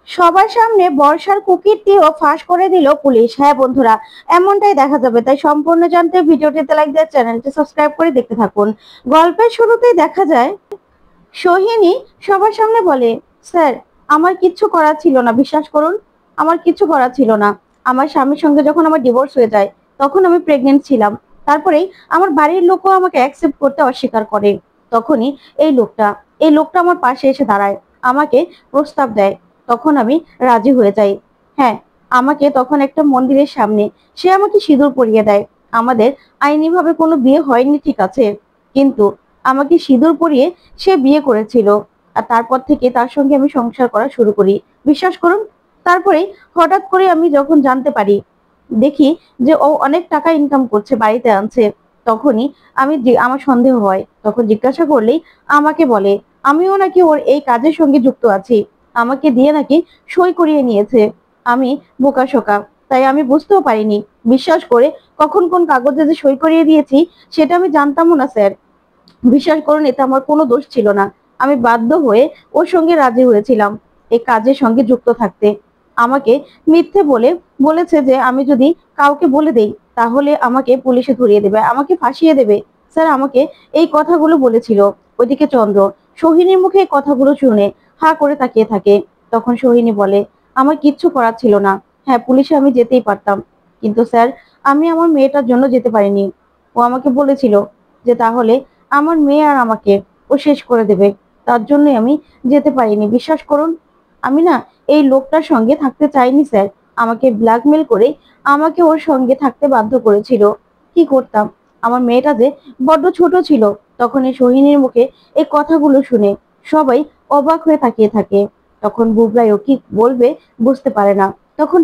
সবার সামনে বর্ষার কুকীর্তিও ফাঁস করে দিল পুলিশ। হ্যাঁ বন্ধুরা, এমনটাই দেখা যাবে, তাই সম্পূর্ণ জানতে ভিডিওটিতে লাইক দিয়ে চ্যানেলটি সাবস্ক্রাইব করে দেখতে থাকুন। গল্পের শুরুতেই দেখা যায় সোহিনী সবার সামনে বলে, স্যার আমার কিচ্ছু করার ছিল না, বিশ্বাস করুন আমার কিচ্ছু করার ছিল না। আমার স্বামীর সঙ্গে যখন আমার ডিভোর্স হয়ে যায় তখন আমি প্রেগনেন্ট ছিলাম। তারপরেই আমার বাড়ির লোকও আমাকে অ্যাকসেপ্ট করতে অস্বীকার করে। তখনই এই লোকটা আমার পাশে এসে দাঁড়ায়, আমাকে প্রস্তাব দেয়। তখন আমি রাজি হয়ে যাই। হ্যাঁ, আমাকে তখন একটা মন্দিরের সামনে সে আমাকে সিঁদুর পরিয়ে দেয়। আমাদের আইনিভাবে কোনো বিয়ে হয়নি, ঠিক আছে, কিন্তু আমাকে সিঁদুর পরিয়ে সে বিয়ে করেছিল। আর তারপর থেকে তার সঙ্গে আমি সংসার করা শুরু করি, বিশ্বাস করুন। তারপরে হঠাৎ করে আমি যখন জানতে পারি, দেখি যে ও অনেক টাকা ইনকাম করছে, বাড়িতে আনছে, তখনই আমার সন্দেহ হয়। তখন জিজ্ঞাসা করলেই আমাকে বলে আমিও নাকি ওর এই কাজের সঙ্গে যুক্ত আছি, আমাকে দিয়ে নাকি সই করিয়ে নিয়েছে। আমি বোকাশোকা, তাই আমি বুঝতেও পারিনি। বিশ্বাস করে কখন কোন কাগজে যে সই করিয়ে দিয়েছি সেটা আমি জানতামও না স্যার। বিশ্বাস করুন, এটা আমার কোনো দোষ ছিল না। আমি বাধ্য হয়ে ওর সঙ্গে রাজি হয়েছিলাম এই কাজের সঙ্গে যুক্ত থাকতে। আমাকে মিথ্যে বলেছে যে আমি যদি কাউকে বলে দেই তাহলে আমাকে পুলিশে ধরিয়ে দেবে, আমাকে ফাঁসিয়ে দেবে। স্যার আমাকে এই কথাগুলো বলেছিল। ওইদিকে চন্দ্র সোহিনীর মুখে এই কথাগুলো শুনে হা করে তাকিয়ে থাকে। তখন সোহিনী বলে, আমার কিচ্ছু করার ছিল না। হ্যাঁ, পুলিশে আমি যেতেই পারতাম, কিন্তু স্যার আমি আমার মেয়েটার জন্য যেতে পারিনি। ও আমাকে বলেছিল যে তাহলে আমার মেয়ে আর আমাকে ও শেষ করে দেবে, তার জন্যই আমি যেতে পারিনি। বিশ্বাস করুন, আমি না এই লোকটার সঙ্গে থাকতে চাইনি স্যার। আমাকে ব্ল্যাকমেল করে আমাকে ওর সঙ্গে থাকতে বাধ্য করেছিল। কি করতাম, আমার মেয়েটা যে বড্ড ছোট ছিল। তখন এই সোহিনীর মুখে এই কথাগুলো শুনে সবাই অবাক হয়ে তাকিয়ে থাকে। তখন বুবলাইও কি বলবে বুঝতে পারে না। তখন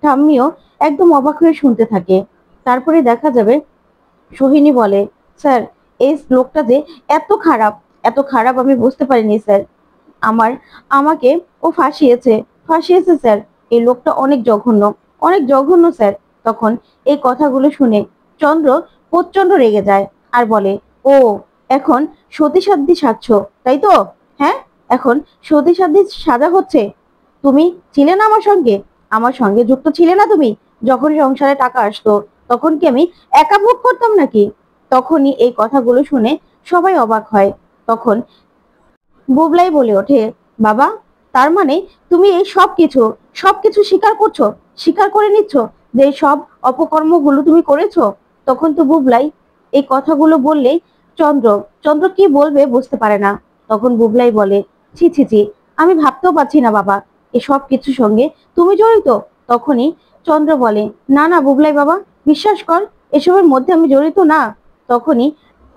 ঠাম্মিও একদম অবাক হয়ে শুনতে থাকে। তারপরে দেখা যাবে সোহিনী বলে, স্যার এই লোকটা যে এত খারাপ আমি বুঝতে পারিনি স্যার। আমাকে ও ফাঁসিয়েছে স্যার। এই লোকটা অনেক জঘন্য স্যার। তখন এই কথাগুলো শুনে চন্দ্র প্রচন্ড রেগে যায় আর বলে, ও এখন সতী সাধ্বী সাজছ, তাই তো? হ্যাঁ, এখন সতী সাধ্বী সাজা হচ্ছে। তুমি ছিলে না আমার সঙ্গে যুক্ত ছিলে না তুমি? যখন সংসারে টাকা আসতো তখন কি আমি একা ভোগ করতাম নাকি? তখনই এই কথাগুলো শুনে সবাই অবাক হয়। তখন বুবলাই বলে ওঠে, বাবা, তার মানে তুমি এই সবকিছু স্বীকার করে নিচ্ছ যে এই সব অপকর্মগুলো তুমি করেছো? তখন তো বুবলাই এই কথাগুলো বললেই চন্দ্র চন্দ্র কি বলবে বুঝতে পারে না। তখন বুবলাই বলে, ছি ছি ছি, আমি ভাবতেও পারছি না বাবা এই সব কিছুর সঙ্গে তুমি জড়িত। তখনই চন্দ্র বলে, না না বুবলাই বাবা, বিশ্বাস কর, এসবের মধ্যে আমি জড়িত না। তখনই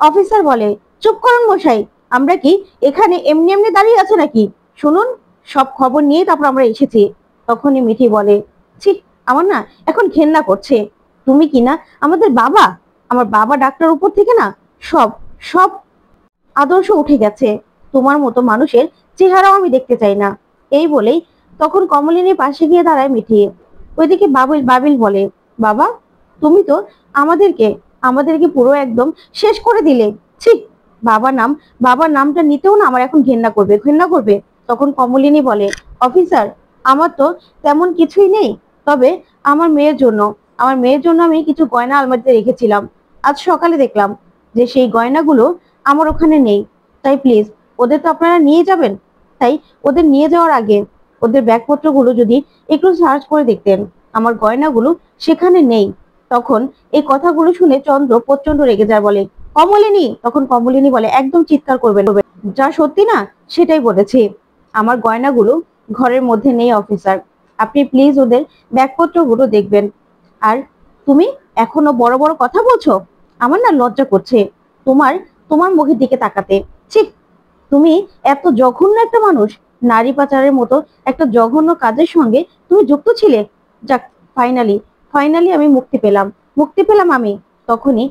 অফিসার বলে, চুপ করুন মশাই, আমরা কি এখানে এমনি এমনি দাঁড়িয়ে আছে নাকি? শুনুন, সব খবর নিয়ে তারপর আমরা এসেছি। তখনই মিঠি বলে, ছি, আমার না এখন ঘেন্না করছে। তুমি কি না আমার বাবা ডাক্তার উপর থেকে না সব সব আদর্শ উঠে গেছে। তোমার মতো মানুষের চেহারাও আমি দেখতে চাই না। এই বলেই তখন কমলিনীর পাশে গিয়ে দাঁড়ায় মিঠি। ওইদিকে বাবিল বলে, বাবা, তুমি তো আমাদেরকে আমাদেরকে পুরো একদম শেষ করে দিলে। ছি, বাবার নামটা নিতেও না আমার এখন ঘেন্না করবে। তখন কমলিনী বলে, অফিসার, আমার তো তেমন কিছুই নেই, তবে আমার মেয়ের জন্য আমি কিছু গয়না আলমারিতে রেখেছিলাম। আজ সকালে দেখলাম যে সেই গয়নাগুলো আমার ওখানে নেই। তাই প্লিজ ওদের তো আপনারা নিয়ে যাবেন, তাই ওদের নিয়ে যাওয়ার আগে ওদের ব্যাগপত্রগুলো যদি একটু সার্চ করে দেখতেন, আমার গয়নাগুলো সেখানে নেই। তখন এই কথাগুলো শুনে চন্দ্র প্রচন্ড রেগে যায়, বলে, কমলিনী। তখন কমলিনী বলে, একদম চিৎকার করবেন না, যা সত্যি না সেটাই বলেছি। আমার গয়নাগুলো ঘরের মধ্যে নেই অফিসার, আপনি প্লিজ ওদের ব্যাগপত্রগুলো দেখবেন। আর তুমি এখনো বড় বড় কথা বলছো, আমার না লজ্জা করছে তোমার তোমার মুখের দিকে তাকাতে। ঠিক, তুমি এত জঘন্য একটা মানুষ, নারী পাচারের মতো একটা জঘন্য কাজের সঙ্গে তুমি যুক্ত ছিলে। যাক, ফাইনালি আমি মুক্তি পেলাম আমি। তখনই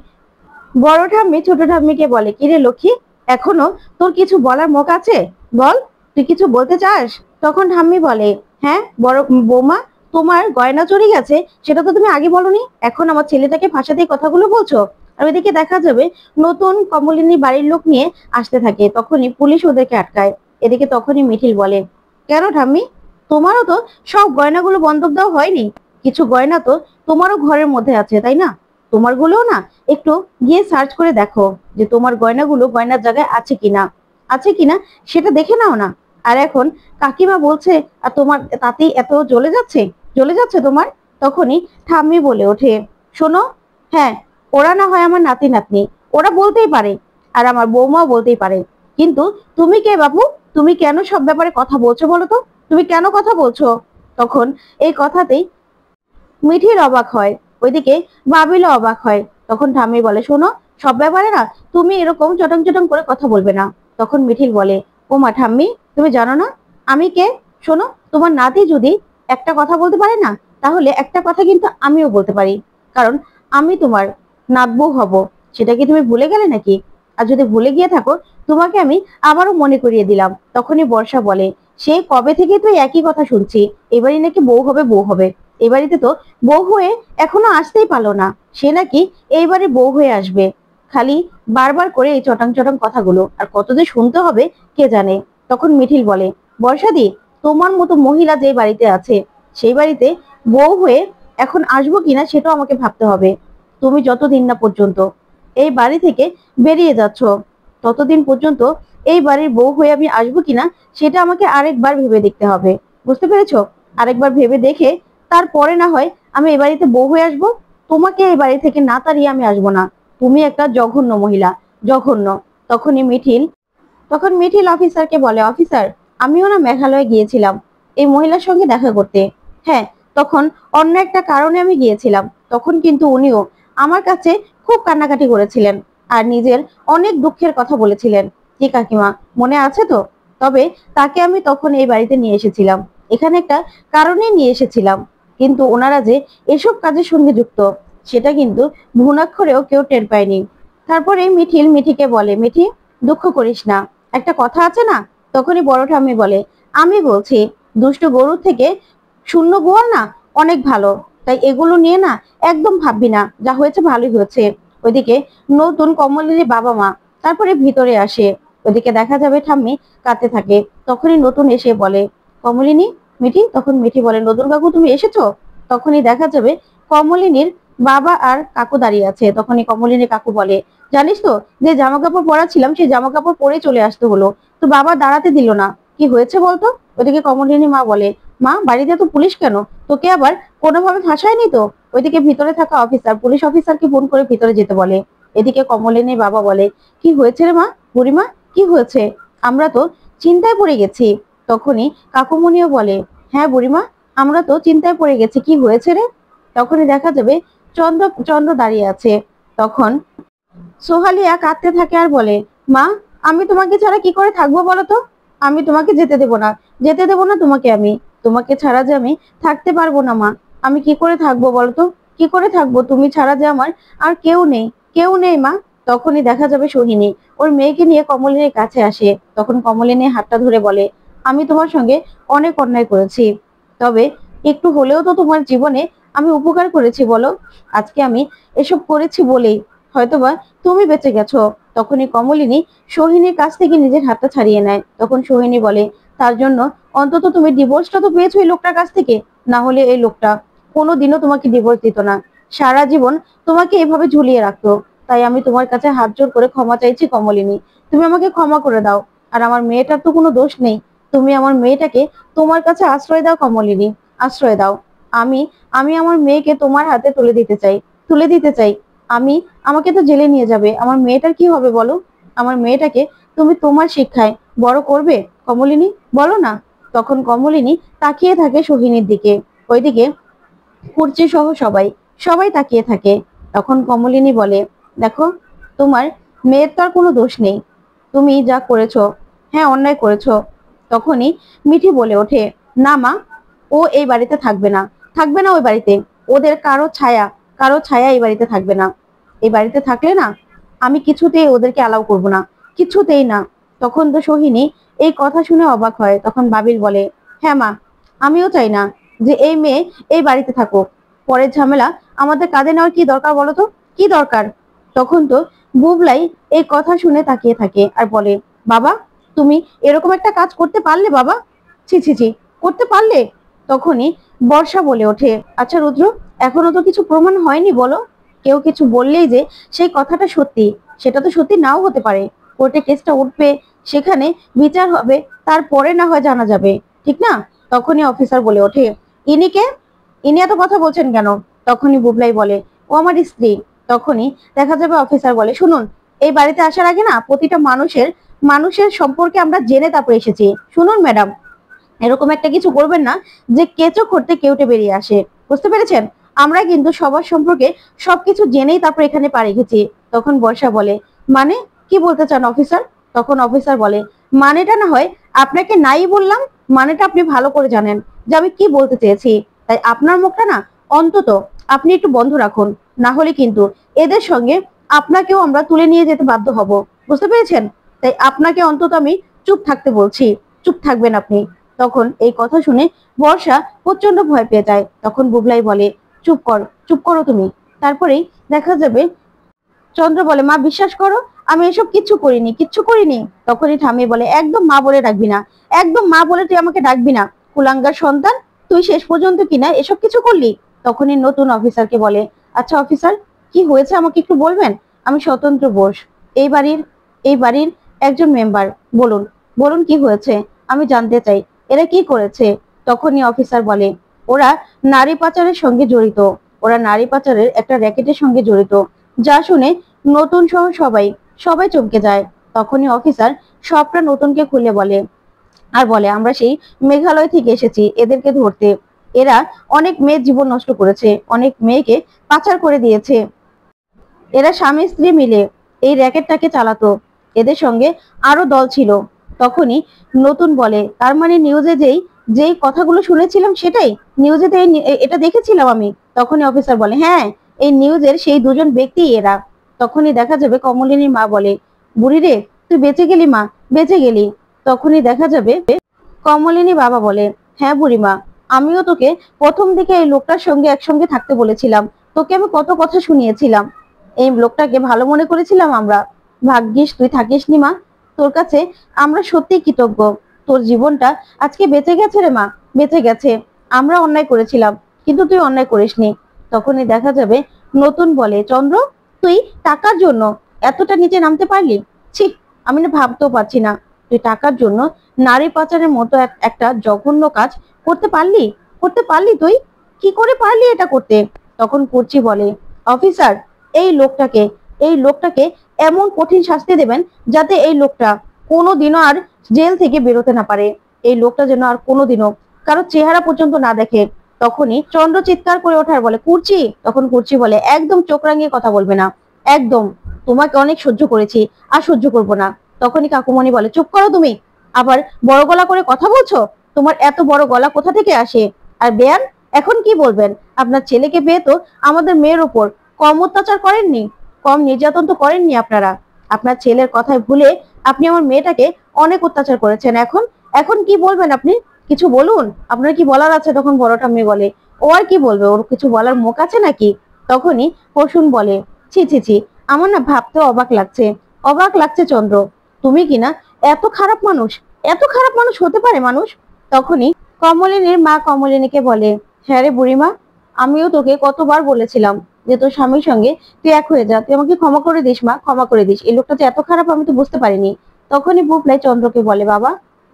বড় ঠাম্মি ছোট ঠাম্মিকে বলে, কিরে লক্ষ্মী, এখনো তোর কিছু বলার মুখ আছে? বল, তুই কিছু বলতে চাস? তখন ঠাম্মি বলে, হ্যাঁ বড় বৌমা, তোমার গয়না চুরি গেছে সেটা তো তুমি আগে বলনি, এখন আমার ছেলেটাকে ফাঁসাতে কথাগুলো বলছো। আর ওইদিকে দেখা যাবে নতুন কমলিনী বাড়ির লোক নিয়ে আসতে থাকে। তখনই পুলিশ ওদেরকে আটকায়। এদিকে তখনই মিঠিল বলে, কেন ঠাম্মি, তোমারও তো সব গয়নাগুলো বন্ধক দেওয়া হয়নি, কিছু গয়না তো তোমারও ঘরের মধ্যে আছে, তাই না? তোমারগুলোও না একটু গিয়ে সার্চ করে দেখো যে তোমার গয়নাগুলো গয়নার জায়গায় আছে কিনা সেটা দেখে নাও না। আর এখন কাকিমা বলছে আর তোমার তাতেই এত জ্বলে যাচ্ছে তোমার। তখনই ঠাম্মি বলে ওঠে, শোনো, হ্যাঁ, ওরা না হয় আমার নাতি নাতনি, ওরা বলতেই পারে, আর আমার বৌমাও বলতেই পারে, কিন্তু তুমি কে বাবু? তুমি কেন সব ব্যাপারে কথা বলছো বলো তো? তুমি কেন কথা বলছো? তখন এই কথাতেই মিঠির অবাক হয়, ওইদিকে বাবিলও অবাক হয়। তখন ঠাম্মি বলে, শোনো, সব ব্যাপারে না তুমি এরকম চটং চটং করে কথা বলবে না। তখন মিঠির বলে, ও মা ঠাম্মি, তুমি জানো না আমি কে? শোনো, তোমার নাতি যদি একটা কথা বলতে পারে না, তাহলে একটা কথা কিন্তু আমিও বলতে পারি, কারণ আমি তোমার নাতবউ হব। সেটা কি তুমি ভুলে গেলে নাকি? আর যদি ভুলে গিয়ে থাকো, তোমাকে আমি আবারও মনে করিয়ে দিলাম। তখনই বর্ষা বলে, সে কবে থেকে তো একই কথা শুনছি, এবারই নাকি বউ হবে বউ হবে। এ বাড়িতে তো বউ হয়ে এখনো আসতেই পারলো না, সে নাকি এইবারে বউ হয়ে আসবে। খালি বারবার করে এই চটাং চটাং কথাগুলো, আর কত যে শুনতে হবে কে জানে। তখন মিঠিল বলে, বর্ষাদি, তোমার মতো মহিলা যে বাড়িতে আছে, সেই বাড়িতে বউ হয়ে এখন আসবো কিনা সেটাও আমাকে ভাবতে হবে। তুমি যতদিন না পর্যন্ত এই বাড়ি থেকে বেরিয়ে যাচ্ছ, ততদিন পর্যন্ত এই বাড়ির বউ হয়ে আমি আসবো কিনা সেটা আমাকে আরেকবার ভেবে দেখতে হবে। বুঝতে পেরেছো? আরেকবার ভেবে দেখে তারপরে না হয় আমি এই বাড়িতে বউ হয়ে আসবো। তোমাকে এই বাড়ি থেকে না তাড়িয়ে আমি আসবো না। তুমি একটা জঘন্য মহিলা, জঘন্য। তখন মিঠিল অফিসারকে বলে, অফিসার, আমিও না মেঘালয়ে গিয়েছিলাম এই মহিলার সঙ্গে দেখা করতে। হ্যাঁ, তখন অন্য একটা কারণে আমি গিয়েছিলাম। তখন কিন্তু উনিও আমার কাছে খুব কান্নাকাটি করেছিলেন আর নিজের অনেক দুঃখের কথা বলেছিলেন। কি কাকিমা, মনে আছে তো? তবে তাকে আমি তখন এই বাড়িতে নিয়ে এসেছিলাম, এখানে একটা কারণে নিয়ে এসেছিলাম, কিন্তু ওনারা যে এসব কাজের সঙ্গে যুক্ত সেটা কিন্তু ভুনাক্ষরেও কেউ টের পায়নি। তারপরে মিঠিল মিঠিকে বলে, মিঠি, দুঃখ করিস না, একটা কথা আছে না। তখনই বড় ঠাম্মি বলে, আমি বলছি, দুষ্টু গরুর থেকে শূন্য গোয়াল না অনেক ভালো, তাই এগুলো নিয়ে না একদম ভাববি না, যা হয়েছে ভালোই হয়েছে। ওইদিকে নতুন কমলিনীর বাবা মা তারপরে ভিতরে আসে, ওইদিকে দেখা যাবে ঠাম্মি কাঁদতে থাকে। তখনই নতুন এসে বলে, কমলিনী, মিঠি। তখন মিঠি বলে, নতুন কাকু তুমি এসেছো? তখনই দেখা যাবে কমলিনীর বাবা আর কাকু দাঁড়িয়ে আছে। তখনই কমলিনীর কাকু বলে, জানিস তো, যে জামা কাপড় পরা ছিলাম সেই জামা কাপড় পরে চলে আসতে হলো, তো বাবা দাঁড়াতে দিল না, কি হয়েছে বলতো? ওইদিকে কমলিনী মা বলে, মা, বাড়িতে তো পুলিশ কেন, তোকে আবার কোনোভাবে ফাঁসায়নি তো? ওইদিকে ভিতরে থাকা অফিসার পুলিশ অফিসারকে ফোন করে ভিতরে যেতে বলে। এদিকে কমলিনীর বাবা বলে, কি হয়েছে রে মা, বুড়িমা, কি হয়েছে? আমরা তো চিন্তায় পড়ে গেছি। তখনই কাকুমণিও বলে, হ্যাঁ বুড়িমা, আমরা তো চিন্তায় পড়ে গেছি, কি হয়েছে রে? তখনই দেখা যাবে চন্দ্র চন্দ্র দাঁড়িয়ে আছে। তখন সোহালিয়া কাঁদতে থাকে আর বলে, মা, আমি তোমাকে ছাড়া কি করে থাকবো বলো তো? আমি তোমাকে যেতে দেবো না তোমাকে, আমি তোমাকে ছাড়া যে আমি থাকতে পারবো না মা। আমি কি করে থাকবো বলো তো? কি করে থাকবো? তুমি ছাড়া যে আমার আর কেউ নেই মা। তখনই দেখা যাবে সোহিনী ওর মেয়েকে নিয়ে কমলিনীর কাছে আসে। তখন কমলিনী হাতটা ধরে বলে, আমি তোমার সঙ্গে অনেক অন্যায় করেছি, তবে একটু হলেও তো তোমার জীবনে আমি উপকার করেছি বলো। আজকে আমি এসব করেছি বলেই হয়তোবা তুমি বেঁচে গেছো। তখনই কমলিনী সোহিনীর কাছ থেকে নিজের হাতটা ছাড়িয়ে নেয়। তখন সোহিনী বলে, তার জন্য অন্তত তুমি ডিভোর্সটা তো পেয়েছো এই লোকটার কাছ থেকে, না হলে এই লোকটা কোনোদিনও তোমাকে ডিভোর্স দিত না, সারা জীবন তোমাকে এভাবে ঝুলিয়ে রাখতো। তাই আমি তোমার কাছে হাত জোর করে ক্ষমা চাইছি কমলিনী, তুমি আমাকে ক্ষমা করে দাও। আর আমার মেয়েটার তো কোনো দোষ নেই, তুমি আমার মেয়েটাকে তোমার কাছে আশ্রয় দাও কমলিনী, আশ্রয় দাও। আমি আমি আমার মেয়েকে তোমার হাতে তুলে দিতে চাই। আমি আমাকে তো জেলে নিয়ে যাবে, আমার মেয়েটার কি হবে বলো? আমার মেয়েটাকে তুমি তোমার শিক্ষায় বড় করবে কমলিনী, বলো না। তখন কমলিনী তাকিয়ে থাকে সোহিনীর দিকে। ওইদিকে কুর্চি সহ সবাই সবাই তাকিয়ে থাকে। তখন কমলিনী বলে, দেখো, তোমার মেয়ের তো আর কোনো দোষ নেই, তুমি যা করেছো, হ্যাঁ, অন্যায় করেছো। তখনই মিঠি বলে ওঠে, না মা, ও এই বাড়িতে থাকবে না ওই বাড়িতে। ওদের কারো ছায়া এই বাড়িতে থাকবে না। এই বাড়িতে থাকলে না আমি কিছুতেই ওদেরকে অ্যালাউ করবো না, কিছুতেই না। তখন তো সোহিনী এই কথা শুনে অবাক হয়। তখন বাবিল বলে, হ্যাঁ মা, আমিও চাই না যে এই মেয়ে এই বাড়িতে থাকুক। পরের ঝামেলা আমাদের কাঁধে নেওয়ার কি দরকার বলো তো, কি দরকার? তখন তো বুবলাই এই কথা শুনে তাকিয়ে থাকে আর বলে, বাবা, তুমি এরকম একটা কাজ করতে পারলে বাবা? ছি ছি ছি, করতে পারলে? তখনই বর্ষা বলে ওঠে, আচ্ছা রুদ্র, এখনো তো কিছু প্রমাণ হয়নি, বলো। কেউ কিছু বললেই যে সেই কথাটা সত্যি, সেটা তো সত্যি নাও হতে পারে। কোর্টে কেসটা উঠবে, সেখানে বিচার হবে, তারপরে না হয় জানা যাবে, ঠিক না? তখনই অফিসার বলে ওঠে, ইনিকে, ইনি এত কথা বলছেন কেন? তখনই বুবলাই বলে, ও আমার স্ত্রী। তখনই দেখা যাবে অফিসার বলে, শুনুন, এই বাড়িতে আসার আগে না প্রতিটা মানুষের মানুষের সম্পর্কে আমরা জেনে তারপর এসেছি। শুনুন ম্যাডাম, এরকম একটা কিছু করবেন না যে কেঁচো করতে কেউটে বেরিয়ে আসে, বুঝতে পেরেছেন? আমরা কিন্তু সবার সম্পর্কে সবকিছু জেনেই তারপর এখানে পা রেখেছি। তখন বর্ষা বলে, মানে কি বলতে চান অফিসার? তখন অফিসার বলে, মানেটা না হয় আপনাকে নাই বললাম, মানেটা আপনি ভালো করে জানেন যে আমি কি বলতে চেয়েছি। তাই আপনার মুখটা না অন্তত আপনি একটু বন্ধ রাখুন, না হলে কিন্তু এদের সঙ্গে আপনাকেও আমরা তুলে নিয়ে যেতে বাধ্য হব, বুঝতে পেরেছেন? তাই আপনাকে অন্তত আমি চুপ থাকতে বলছি, চুপ থাকবেন আপনি। তখন এই কথা শুনে বর্ষা প্রচন্ড ভয় পেয়ে যায়। তখন বুবলাই বলে, চুপ কর, চুপ করো তুমি। তারপরেই দেখা যাবে চন্দ্র বলে, মা বিশ্বাস করো, আমি এসব কিচ্ছু করিনি, কিচ্ছু করিনি। তখনই ঠাম্মি বলে, একদম মা বলে ডাকবি না, একদম মা বলে তুই আমাকে ডাকবি না, কুলাঙ্গার সন্তান, তুই শেষ পর্যন্ত কিনা এসব কিছু করলি। তখনই নতুন অফিসারকে বলে, আচ্ছা অফিসার, কি হয়েছে আমাকে একটু বলবেন? আমি স্বতন্ত্র বোস, এই বাড়ির এই বাড়ির একজন মেম্বার, বলুন, বলুন কি হয়েছে, আমি জানতে চাই, এরা কি করেছে? তখনই অফিসার বলে, ওরা নারী পাচারের সঙ্গে জড়িত, ওরা নারী পাচারের একটা র্যাকেটের সঙ্গে জড়িত। যা শুনে নতুন সহ সবাই সবাই চমকে যায়। তখনই অফিসার সবটা নতুনকে খুলে বলে, আর বলে, আমরা সেই মেঘালয় থেকে এসেছি এদেরকে ধরতে। এরা অনেক মেয়ের জীবন নষ্ট করেছে, অনেক মেয়েকে পাচার করে দিয়েছে। এরা স্বামী স্ত্রী মিলে এই র্যাকেটটাকে চালাতো, এদের সঙ্গে আরো দল ছিল। তখনই নতুন বলে, তার মানে নিউজে যেই যেই কথাগুলো শুনেছিলাম সেটাই নিউজে এটা দেখেছিলাম আমি। তখনই অফিসার বলে, হ্যাঁ, এই নিউজের সেই দুজন ব্যক্তি এরা। তখনই দেখা যাবে কমলিনীর মা বলে, বুড়ি রে, তুই বেঁচে গেলি মা, বেঁচে গেলি। তখনই দেখা যাবে কমলিনী বাবা বলে, হ্যাঁ বুড়িমা, আমিও তোকে প্রথম দিকে এই লোকটার সঙ্গে একসঙ্গে থাকতে বলেছিলাম, তোকে আমি কত কথা শুনিয়েছিলাম, এই লোকটাকে ভালো মনে করেছিলাম আমরা। ভাগ্যিস তুই থাকিস নি মা, তোর কাছে আমরা সত্যি কৃতজ্ঞ, তোর জীবনটা আজকে বেঁচে গেছে রে মা, বেঁচে গেছে। আমরা অন্যায় করেছিলাম, কিন্তু তুই অন্যায় করিসনি। তখনই দেখা যাবে নতুন বলে, চন্দ্র, তুই টাকার জন্য এতটা নিচে নামতে পারলি? ছি, আমি না ভাবতেও পারছি না, তুই টাকার জন্য নারী পাচারের মতো একটা জঘন্য কাজ করতে পারলি, করতে পারলি তুই, কি করে পারলি এটা করতে? তখন কুর্চি বলে, অফিসার, এই লোকটাকে এই লোকটাকে এমন কঠিন শাস্তি দেবেন যাতে এই লোকটা কোনোদিনও আর জেল থেকে বেরোতে না পারে, এই লোকটা যেন আর কোনোদিনও কারো চেহারা পর্যন্ত না দেখে। তখনই চন্দ্র চিৎকার করে ওঠার বলে, কুর্চি। তখন কুর্চি বলে, একদম চোখ রাঙিয়ে কথা বলবে না, একদম, তোমাকে অনেক সহ্য করেছি, আর সহ্য করবো না। তখনই কাকুমণি বলে, চুপ করো তুমি, আবার বড় গলা করে কথা বলছো, তোমার এত বড় গলা কোথা থেকে আসে? আর বেয়ান, এখন কি বলবেন? আপনার ছেলেকে পেয়ে তো আমাদের মেয়ের উপর কম অত্যাচার করেননি, কম নির্যাতন তো করেননি আপনারা। আপনার ছেলের কথায় ভুলে আপনি আমার মেয়েটাকে অনেক অত্যাচার করেছেন। এখন এখন কি বলবেন আপনি? কিছু বলুন, আপনার কি বলার আছে? তখন বড়টা মেয়ে বলে, ও আর কি বলবে, ওর কিছু বলার মুখ আছে নাকি? তখনই প্রসূন বলে, ছি ছি ছি, আমার না ভাবতেও অবাক লাগছে, অবাক লাগছে চন্দ্র, তুমি কিনা এত খারাপ মানুষ, এত খারাপ মানুষ হতে পারে মানুষ? তখনই কমলিনীর মা কমলিনীকে বলে, হ্যাঁ রে বুড়িমা, আমিও তোকে কতবার বলেছিলাম যে তোর স্বামীর সঙ্গে তুই এক হয়ে যা, তুই আমাকে ক্ষমা করে দিস মা, ক্ষমা করে দিস, এই লোকটা যে এত খারাপ আমি তো বুঝতে পারিনি। তখনই বুবলাই চন্দ্রকে বলে, বাবা,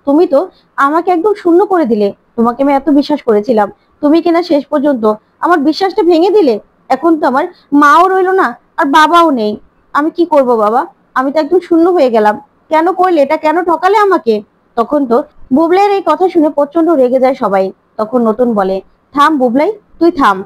তুমি তো আমাকে একদম শূন্য করে দিলে, তোমাকে আমি এত বিশ্বাস করেছিলাম, তুমি কিনা শেষ পর্যন্ত আমার বিশ্বাসটা ভেঙে দিলে। এখন তো আমার মাও রইলো না, আর বাবাও নেই, আমি কি করব বাবা? আমি তো একদম শূন্য হয়ে গেলাম, কেন করলে এটা, কেন ঠকালে আমাকে? তখন তো বুবলাইয়ের এই কথা শুনে প্রচন্ড রেগে যায় সবাই। তখন নতুন বলে, থাম বুবলাই, তুই থাম,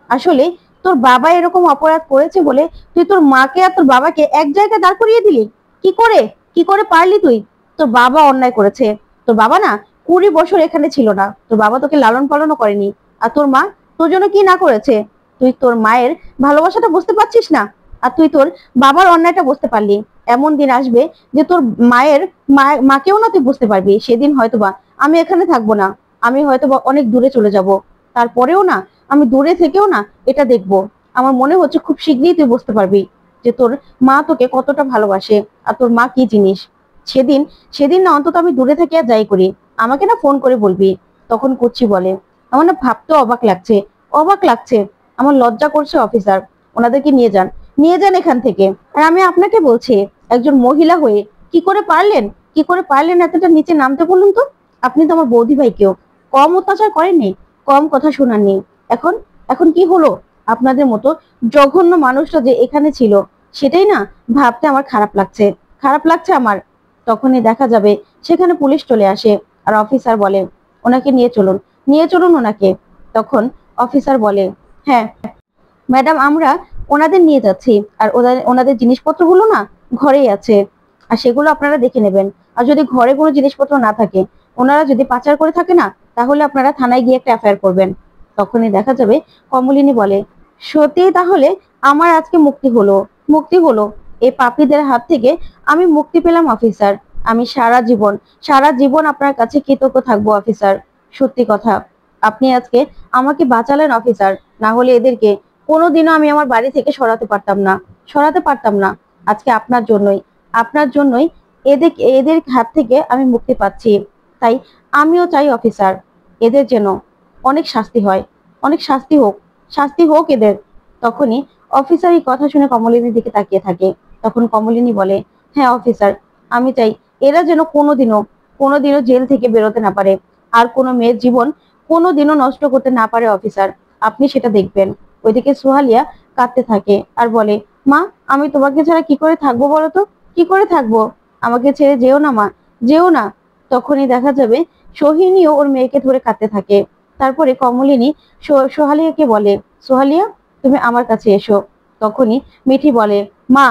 আসলে তোর বাবা এরকম অপরাধ করেছে বলে তুই তোর মাকে আর তোর বাবাকে এক জায়গায় দাঁড় করিয়ে দিলি, কি করে, কি করে পারলি তুই? তোর বাবা অন্যায় করেছে, তোর বাবা না 20 বছর এখানে ছিল না, তোর বাবা তোকে লালন পালনও করেনি, আর তোর মা তোর জন্য কি না করেছে? তুই তোর মায়ের ভালোবাসাটা বুঝতে পারছিস না, আর তুই তোর বাবার অন্যায়টা বুঝতে পারলি। এমন দিন আসবে যে তোর মায়ের মাকেও না তুই বুঝতে পারবি, সেদিন হয়তোবা আমি এখানে থাকবো না, আমি হয়তোবা অনেক দূরে চলে যাব, তারপরেও না আমি দূরে থেকেও না এটা দেখবো। আমার মনে হচ্ছে খুব শীঘ্রই তুই বুঝতে পারবি যে তোর মা তোকে কতটা ভালোবাসে, আর তোর মা কি জিনিস। সেদিন সেদিন না অন্তত আমি দূরে থেকে আর যাই করি, আমাকে না ফোন করে বলবি। তখন কুচি বলে, আমার না ভাবতে অবাক লাগছে, অবাক লাগছে, আমার লজ্জা করছে অফিসার, ওনাদেরকে নিয়ে যান এখান থেকে। আর আমি আপনাকে বলছি, একজন মহিলা হয়ে কি করে পারলেন এতটা নিচে নামতে বলুন তো? আপনি তো আমার বৌদি ভাইকেও কম অত্যাচার করেননি, কম কথা শোনাননি। এখন এখন কি হলো? আপনাদের মতো জঘন্য মানুষটা যে এখানে ছিল, সেটাই না ভাবতে আমার খারাপ লাগছে আমার। তখনই দেখা যাবে সেখানে পুলিশ চলে আসে, আর অফিসার বলে, ওনাকে নিয়ে চলুন ওনাকে। তখন অফিসার বলে, হ্যাঁ ম্যাডাম, আমরা ওনাদের নিয়ে যাচ্ছি, আর ওনাদের জিনিসপত্রগুলো না ঘরেই আছে, আর সেগুলো আপনারা দেখে নেবেন। আর যদি ঘরে কোনো জিনিসপত্র না থাকে, ওনারা যদি পাচার করে থাকে না, তাহলে আপনারা থানায় গিয়ে একটা এফআইআর করবেন। তখনই দেখা যাবে কমলিনী বলে, সত্যি তাহলে আমার আজকে মুক্তি হলো এই পাপীদের হাত থেকে আমি মুক্তি পেলাম অফিসার। আমি সারা জীবন আপনার কাছে কৃতজ্ঞ থাকবো অফিসার। সত্যি কথা, আপনি আজকে আমাকে বাঁচালেন অফিসার, না হলে এদেরকে কোনোদিনও আমি আমার বাড়ি থেকে সরাতে পারতাম না। আজকে আপনার জন্যই এদের হাত থেকে আমি মুক্তি পাচ্ছি। তাই আমিও চাই অফিসার, এদের যেন অনেক শাস্তি হোক এদের। তখনই অফিসার এই কথা শুনে কমলিনীর দিকে তাকিয়ে থাকে। তখন কমলিনী বলে, হ্যাঁ অফিসার, আমি চাই এরা যেন কোনোদিনও জেল থেকে বেরোতে না পারে, আর কোনো মেয়ের জীবন কোনোদিনও নষ্ট করতে না পারে অফিসার, আপনি সেটা দেখবেন। ওইদিকে সোহালিয়া কাঁদতে থাকে আর বলে, মা, আমি তোমাকে ছাড়া কি করে থাকবো বলো তো, কি করে থাকবো? আমাকে ছেড়ে যেও না মা, যেও না। তখনই দেখা যাবে সোহিনীও ওর মেয়েকে ধরে কাঁদতে থাকে। তারপরে কমলিনী সোহালিয়াকে বলে, সোহালিয়া, তুমি আমার কাছে এসো। তখনই মিঠি বলে, মা,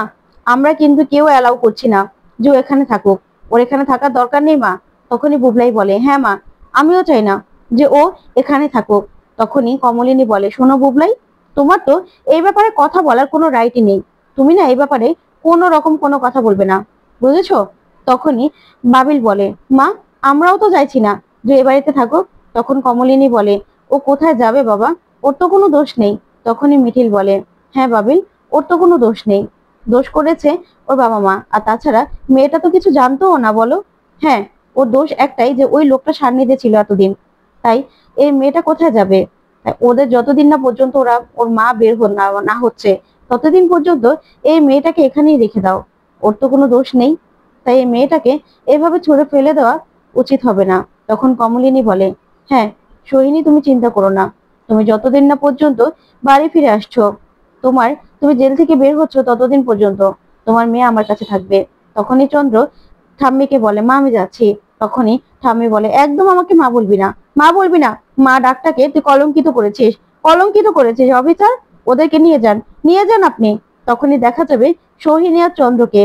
আমরা কিন্তু কেউ অ্যালাউ করছি না যে ও এখানে থাকুক, ওর এখানে থাকার দরকার নেই মা। তখনই বুবলাই বলে, হ্যাঁ মা, আমিও চাই না যে ও এখানে থাকুক। তখনই কমলিনী বলে, শোনো বুবলাই, তোমার তো এই ব্যাপারে কথা বলার কোনো রাইটই নেই, তুমি না এই ব্যাপারে কোনো রকম কোনো কথা বলবে না, বুঝেছো? তখনই বাবিল বলে, মা, আমরাও তো চাইছি না যে এ বাড়িতে থাকুক। তখন কমলিনী বলে, ও কোথায় যাবে বাবা, ওর তো কোনো দোষ নেই। তখনই মিঠিল বলে, হ্যাঁ বাবিল, ওর তো কোনো দোষ নেই, দোষ করেছে ওর বাবা মা, আর তাছাড়া মেয়েটা তো কিছু জানতোও না বলো। হ্যাঁ, ওর দোষ একটাই যে ওই লোকটা সান্নিধ্যে ছিল এতদিন, তাই এই মেয়েটা কোথায় যাবে? তাই ওদের যতদিন না পর্যন্ত ওর মা বের না হচ্ছে, ততদিন পর্যন্ত এই মেয়েটাকে এখানেই রেখে দাও, ওর তো কোনো দোষ নেই। তাই এই মেয়েটাকে এভাবে ছুঁড়ে ফেলে দেওয়া উচিত হবে না। তখন কমলিনী বলে, হ্যাঁ সোহিনী, তুমি চিন্তা করো না, তুমি যতদিন না পর্যন্ত বাড়ি ফিরে আসছো, তুমি জেল থেকে বের হচ্ছ, ততদিন পর্যন্ত তোমার মেয়ে আমার কাছে থাকবে। তখনই চন্দ্র ঠাম্মিকে বলে, মা, আমি যাচ্ছি। তখনই ঠাম্মি বলে, একদম আমাকে মা বলবি না, মা ডাকটাকে তুই কলঙ্কিত করেছিস অফিসার, ওদেরকে নিয়ে যান আপনি। তখনই দেখা যাবে সোহিনী আর চন্দ্রকে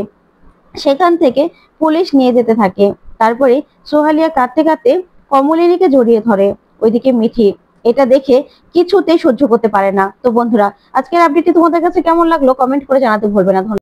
সেখান থেকে পুলিশ নিয়ে যেতে থাকে। তারপরে সোহালিয়া কাঁদতে কাঁদতে কমলিনীকে জড়িয়ে ধরে। ওইদিকে মিঠি এটা দেখে কিছুতেই সহ্য করতে পারে না। তো বন্ধুরা, আজকের আপডেটটি তোমাদের কাছে কেমন লাগলো কমেন্ট করে জানাতে ভুলবে না।